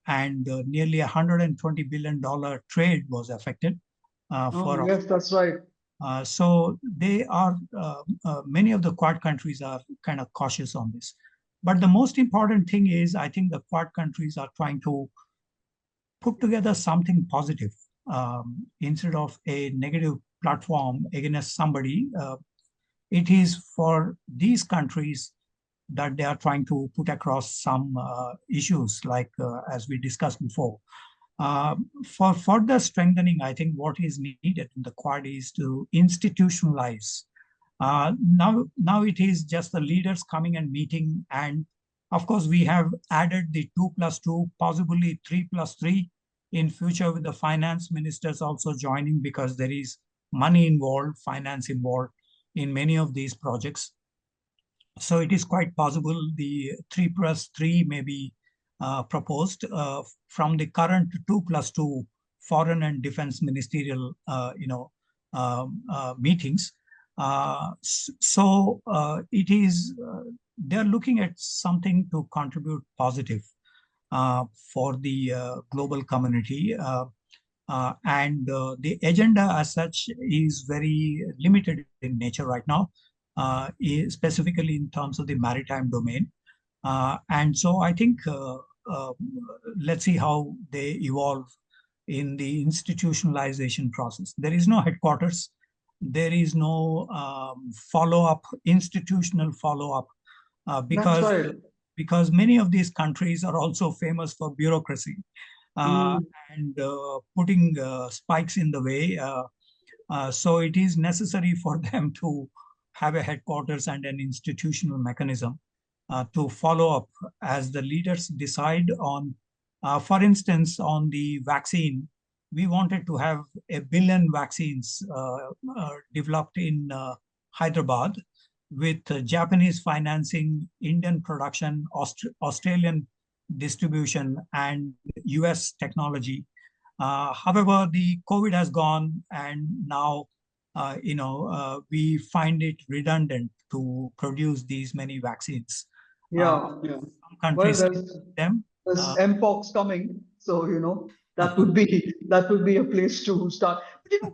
And nearly $120 billion trade was affected Oh, for yes, that's right. so they are, many of the Quad countries are kind of cautious on this. But the most important thing is, I think the Quad countries are trying to put together something positive instead of a negative platform against somebody. It is for these countries that they are trying to put across some issues, like as we discussed before. For further strengthening, I think what is needed in the Quad is to institutionalize. Now it is just the leaders coming and meeting and Of course, we have added the 2+2, possibly 3+3 in future, with the finance ministers also joining, because there is money involved, finance involved in many of these projects. So it is quite possible the 3+3 may be proposed from the current 2+2 foreign and defense ministerial meetings. It is they're looking at something to contribute positive for the global community. The agenda as such is very limited in nature right now, specifically in terms of the maritime domain. And so I think let's see how they evolve in the institutionalization process. There is no headquarters. There is no follow-up, institutional follow-up, because many of these countries are also famous for bureaucracy and putting spikes in the way. So it is necessary for them to have a headquarters and an institutional mechanism to follow up as the leaders decide on, for instance, on the vaccine. We wanted to have 1 billion vaccines developed in Hyderabad, with Japanese financing, Indian production, Australian distribution, and US technology. However, the COVID has gone, and now we find it redundant to produce these many vaccines. Yeah. Some countries there's mpox coming, so that would be a place to start. But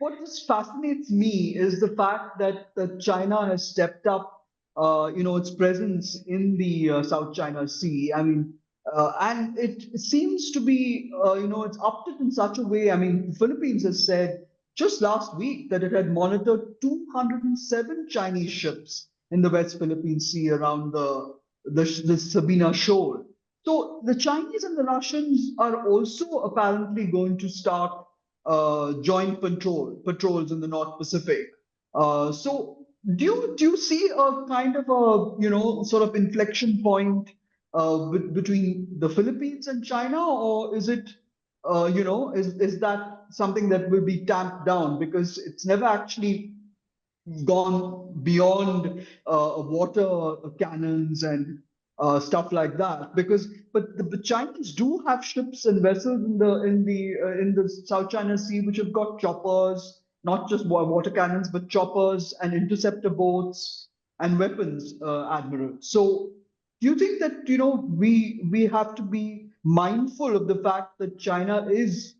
what just fascinates me is the fact that China has stepped up, its presence in the South China Sea. I mean, and it seems to be, it's upped it in such a way. I mean, the Philippines has said just last week that it had monitored 207 Chinese ships in the West Philippine Sea around the Sabina Shoal. So the Chinese and the Russians are also apparently going to start joint patrols in the North Pacific. So do you see a kind of a sort of inflection point between the Philippines and China, or is it is that something that will be tamped down, because it's never actually gone beyond water cannons and stuff like that? But the Chinese do have ships and vessels in the South China Sea which have got choppers, not just water cannons, but choppers and interceptor boats and weapons, Admiral. So do you think that we have to be mindful of the fact that China is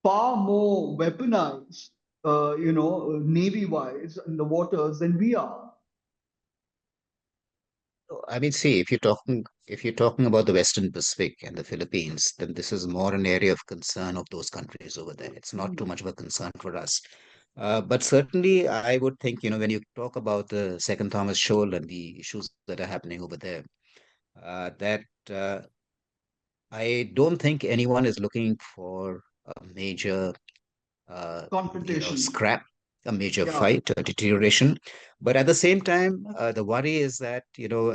far more weaponized, navy-wise in the waters than we are? I mean, see, if you're talking about the Western Pacific and the Philippines, then this is more an area of concern of those countries over there. It's not too much of a concern for us. But certainly, I would think, when you talk about the Second Thomas Shoal and the issues that are happening over there, that I don't think anyone is looking for a major Confrontation. scrap, a major Yeah. fight, a deterioration. But at the same time, the worry is that,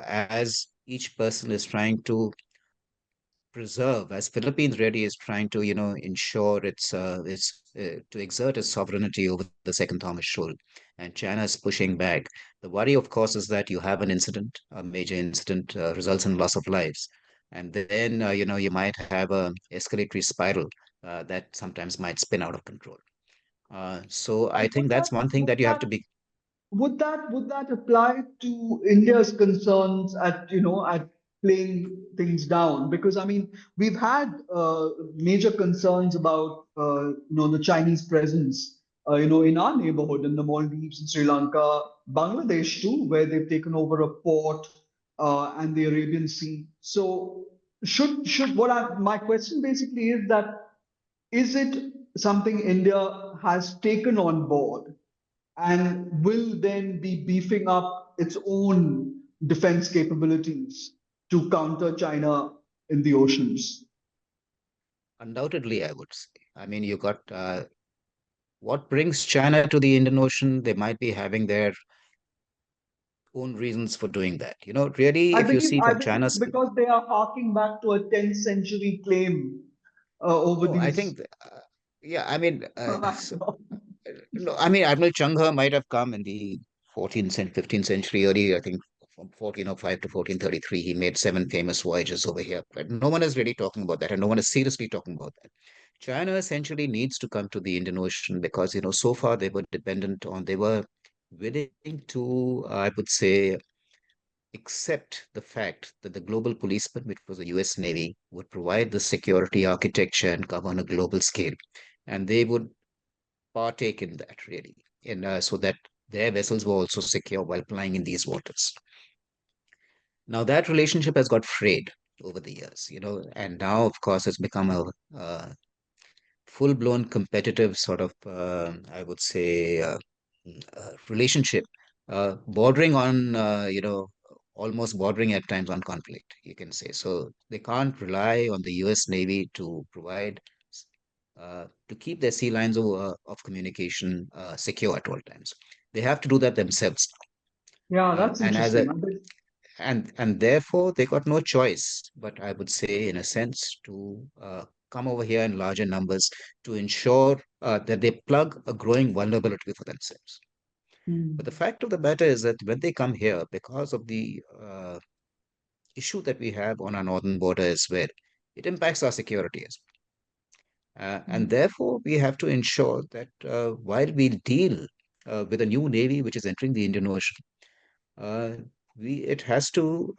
as each person is trying to preserve, as Philippines really is trying to, ensure its to exert its sovereignty over the Second Thomas Shoal, and China is pushing back. The worry, of course, is that you have an incident, a major incident, results in loss of lives, and then you might have a escalatory spiral that sometimes might spin out of control. So I And think that's one thing that you have to be. would that apply to India's concerns at playing things down? Because I mean, we've had major concerns about the Chinese presence in our neighborhood, in the Maldives, in Sri Lanka, Bangladesh too, where they've taken over a port, and the Arabian Sea. So should my question basically is that, is it something India has taken on board and will then be beefing up its own defense capabilities to counter China in the oceans? Undoubtedly, I would say. I mean, you got what brings China to the Indian Ocean. They might be having their own reasons for doing that. Really, if you see I from believe it's China's, because they are harking back to a 10th century claim over oh, I these. think, yeah, I mean, no, I mean, Admiral Changha might have come in the 14th and 15th century, early, I think, from 1405 to 1433. He made 7 famous voyages over here, but no one is really talking about that, and no one is seriously talking about that. China essentially needs to come to the Indian Ocean because, so far they were willing to, I would say, accept the fact that the global policeman, which was the US Navy, would provide the security architecture and come on a global scale. And they would partake in that, really, so that their vessels were also secure while plying in these waters. Now, that relationship has got frayed over the years, and now, of course, it's become a full-blown competitive sort of, I would say, relationship, bordering on, almost bordering at times on conflict, you can say. So they can't rely on the US Navy to provide, to keep their sea lines of communication secure at all times. They have to do that themselves. Yeah, that's And as interesting. a and therefore they got no choice, but I would say, in a sense, to come over here in larger numbers to ensure that they plug a growing vulnerability for themselves. But the Hmm. fact of the matter is that when they come here, because of the issue that we have on our northern border as well, it impacts our security as well. And therefore, we have to ensure that while we deal with a new navy which is entering the Indian Ocean, uh, it has to,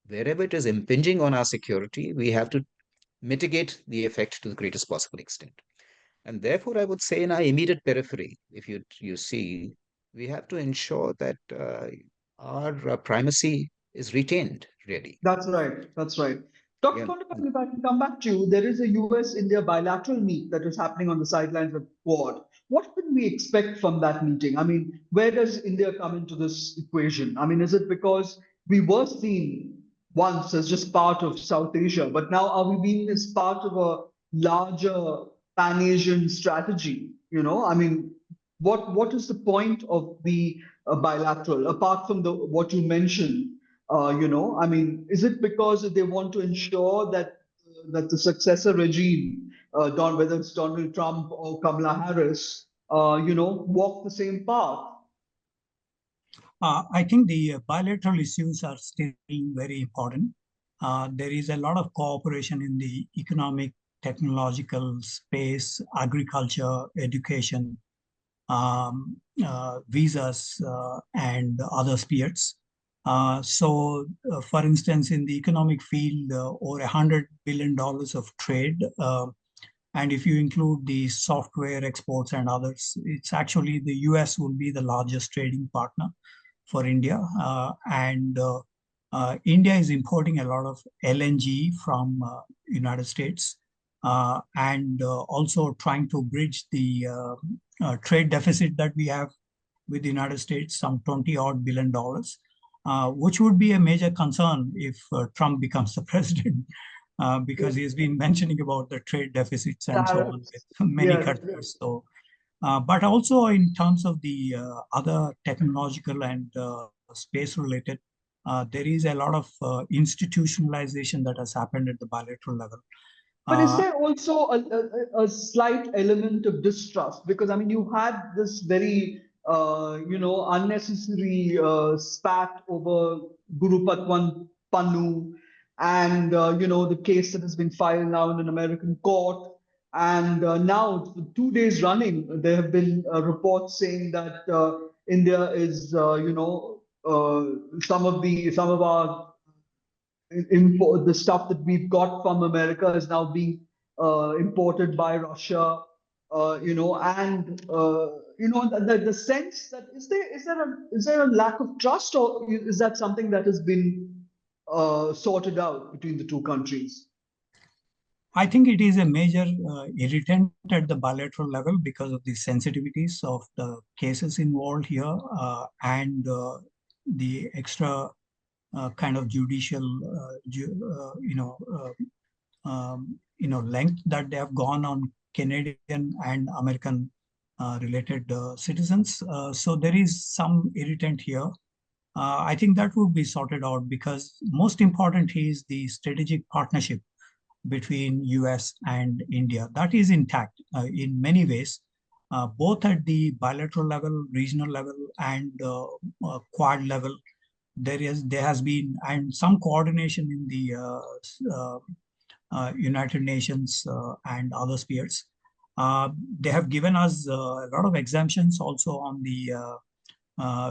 wherever it is impinging on our security, we have to mitigate the effect to the greatest possible extent. And therefore, I would say in our immediate periphery, if you see, we have to ensure that our primacy is retained, really. That's right. That's right. Dr. Yeah. Kondapalli, if I can come back to you, there is a US-India bilateral meet that is happening on the sidelines of Quad. What can we expect from that meeting? I mean, where does India come into this equation? I mean, is it because we were seen once as just part of South Asia, but now are we being as part of a larger Pan-Asian strategy? I mean, what is the point of the bilateral apart from the what you mentioned? I mean, is it because they want to ensure that the successor regime, whether it's Donald Trump or Kamala Harris, walk the same path? I think the bilateral issues are still very important. There is a lot of cooperation in the economic, technological space, agriculture, education, visas, and other spheres. For instance, in the economic field, over $100 billion of trade. And if you include the software exports and others, it's actually the US will be the largest trading partner for India. India is importing a lot of LNG from United States and also trying to bridge the trade deficit that we have with the United States, some 20 odd billion dollars, which would be a major concern if Trump becomes the president. Because he's been mentioning about the trade deficits and so on with Tariffs. many Yes. countries. So, but also in terms of the other technological and space related, there is a lot of institutionalization that has happened at the bilateral level. But is Uh, there also a slight element of distrust? Because I mean, you had this very unnecessary spat over Guru Patwan Pannu, and the case that has been filed now in an American court. And now, for 2 days running, there have been reports saying that India is, some of our the stuff that we've got from America is now being imported by Russia, and the sense that is there a lack of trust, or is that something that has been sorted out between the two countries? I think it is a major irritant at the bilateral level because of the sensitivities of the cases involved here and the extra kind of judicial, length that they have gone on Canadian and American related citizens. So there is some irritant here. I think that would be sorted out, because most important is the strategic partnership between US and India. That is intact in many ways, both at the bilateral level, regional level, and Quad level. There has been and some coordination in the United Nations and other spheres. They have given us a lot of exemptions also on the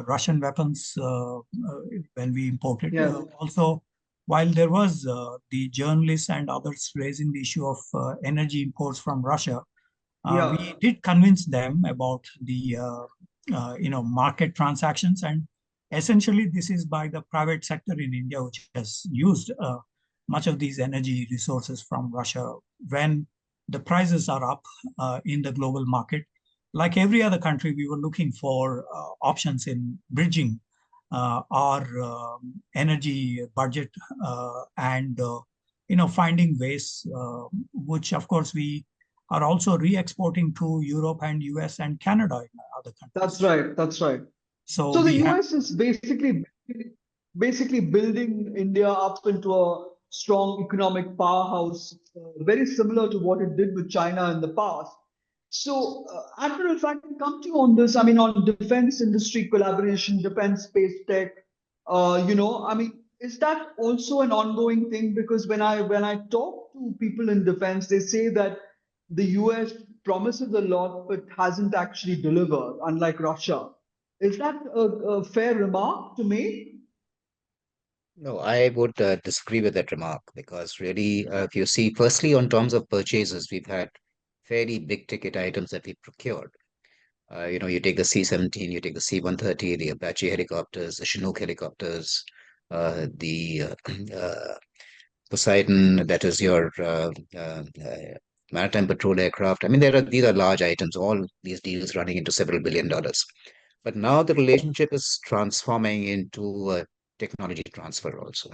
Russian weapons when we imported. Yeah. Also, while there was the journalists and others raising the issue of energy imports from Russia, Yeah. we did convince them about the market transactions, and essentially this is by the private sector in India, which has used much of these energy resources from Russia when the prices are up in the global market. Like every other country, we were looking for options in bridging our energy budget and finding ways, which of course we are also re-exporting to Europe and US and Canada and other countries. That's right. That's right. So So the US is basically building India up into a strong economic powerhouse, very similar to what it did with China in the past. So, Admiral, if I can come to you on this, I mean, on defense industry collaboration, defense space tech, I mean, is that also an ongoing thing? Because when I talk to people in defense, they say that the US promises a lot but hasn't actually delivered, unlike Russia. Is that a fair remark to make? No, I would disagree with that remark, because really, if you see, firstly, on terms of purchases, we've had fairly big ticket items that we procured. You take the C-17, you take the C-130, the Apache helicopters, the Chinook helicopters, the Poseidon, that is your maritime patrol aircraft. I mean, these are large items, all these deals running into several $billion. But now the relationship is transforming into a technology transfer also.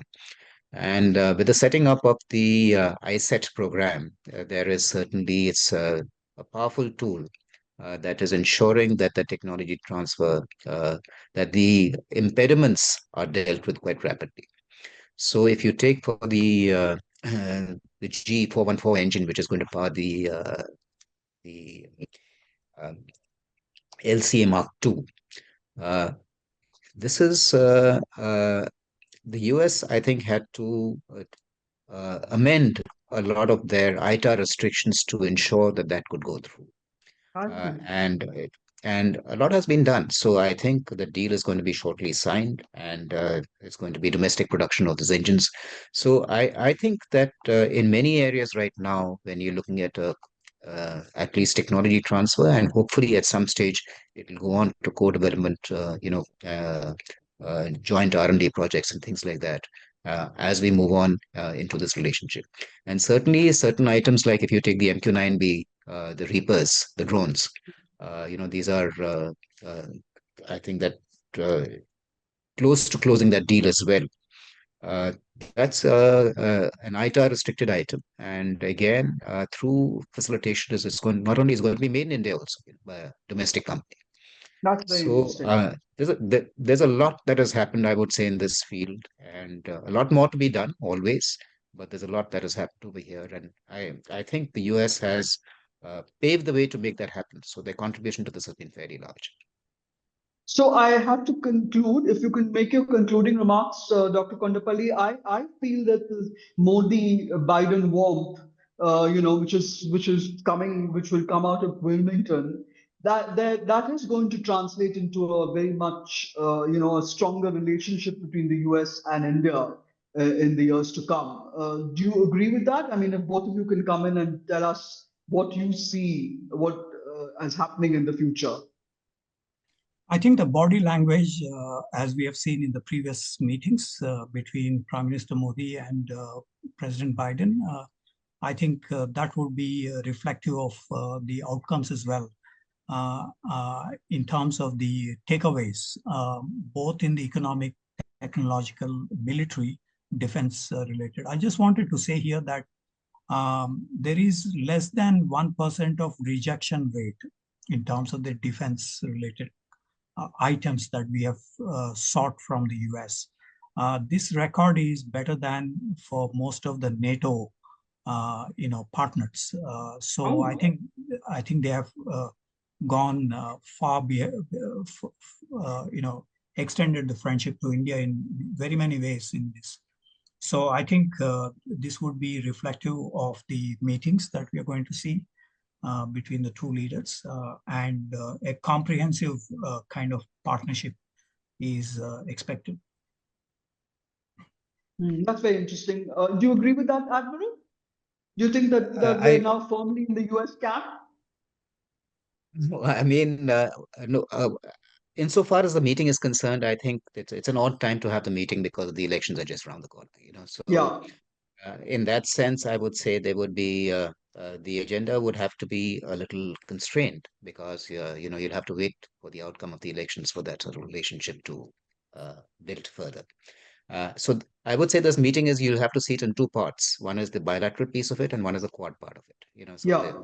And with the setting up of the ISET program, there is certainly, it's a powerful tool that is ensuring that the technology transfer, that the impediments are dealt with quite rapidly. So if you take for the G414 engine, which is going to power the LCA Mark II, this is the US, I think, had to amend a lot of their ITAR restrictions to ensure that that could go through. And a lot has been done. So I think the deal is going to be shortly signed, and it's going to be domestic production of these engines. So I think that in many areas right now, when you're looking at at least technology transfer, and hopefully at some stage it will go on to co-development, joint R&D projects and things like that. As we move on into this relationship. And certainly certain items, like if you take the MQ-9B, the Reapers, the drones, these are, I think that close to closing that deal as well. That's an ITAR restricted item. And again, through facilitation, it's going, not only is going to be made in India also by a domestic company. That's very interesting. There's a lot that has happened, I would say, in this field, and a lot more to be done always. But there's a lot that has happened over here, and I think the US has paved the way to make that happen. So their contribution to this has been fairly large. So I have to conclude. If you can make your concluding remarks, Dr. Kondapalli, I feel that the Modi-Biden warmth, which is coming, which will come out of Wilmington, that is going to translate into a very much a stronger relationship between the US and India in the years to come. Do you agree with that? I mean, if both of you can come in and tell us what you see, what is happening in the future. I think the body language, as we have seen in the previous meetings between Prime Minister Modi and President Biden, I think that would be reflective of the outcomes as well in terms of the takeaways, both in the economic, technological, military, defense related. I just wanted to say here that there is less than 1% of rejection rate in terms of the defense related items that we have sought from the US. This record is better than for most of the NATO, partners. So I think they have gone far extended the friendship to India in very many ways in this. So I think this would be reflective of the meetings that we are going to see between the two leaders, and a comprehensive kind of partnership is expected. That's very interesting. Do you agree with that, Admiral? Do you think that we're now firmly in the US camp? I mean, no. Insofar as the meeting is concerned, I think it's an odd time to have the meeting because the elections are just around the corner. So Yeah. in that sense, I would say there would be the agenda would have to be a little constrained because you'll have to wait for the outcome of the elections for that sort of relationship to build further. So I would say this meeting is you'll have to see it in two parts. One is the bilateral piece of it, and one is the quad part of it. So Yeah.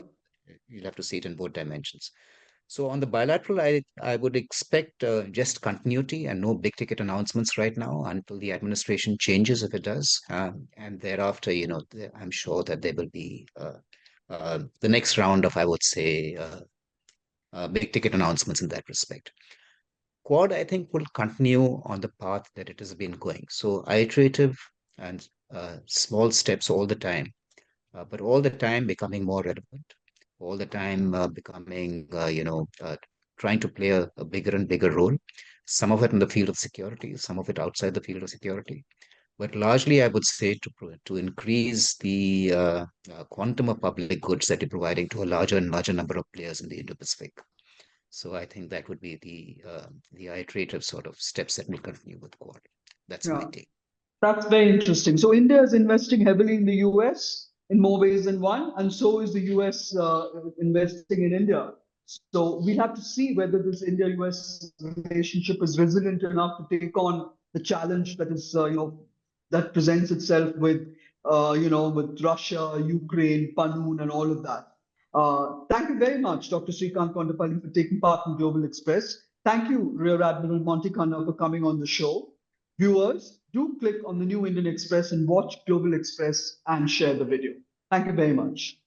you'll have to see it in both dimensions. So on the bilateral, I would expect just continuity and no big ticket announcements right now until the administration changes, if it does, and thereafter, I'm sure that there will be the next round of, I would say, big ticket announcements in that respect. Quad, I think, will continue on the path that it has been going. So iterative and small steps all the time, but all the time becoming more relevant, all the time becoming, trying to play a bigger and bigger role. Some of it in the field of security, some of it outside the field of security. But largely, I would say to increase the quantum of public goods that you're providing to a larger and larger number of players in the Indo-Pacific. So I think that would be the iterative sort of steps that will continue with Quad. That's my Yeah. take. That's very interesting. So India is investing heavily in the US in more ways than one, and so is the US investing in India. So we have to see whether this India-US relationship is resilient enough to take on the challenge that is, that presents itself with, with Russia, Ukraine, Panun, and all of that. Thank you very much, Dr. Srikanth Kondapalli, for taking part in Global Express. Thank you, Rear Admiral Monty Khanna, for coming on the show. Viewers, do click on the New Indian Express and watch Global Express and share the video. Thank you very much.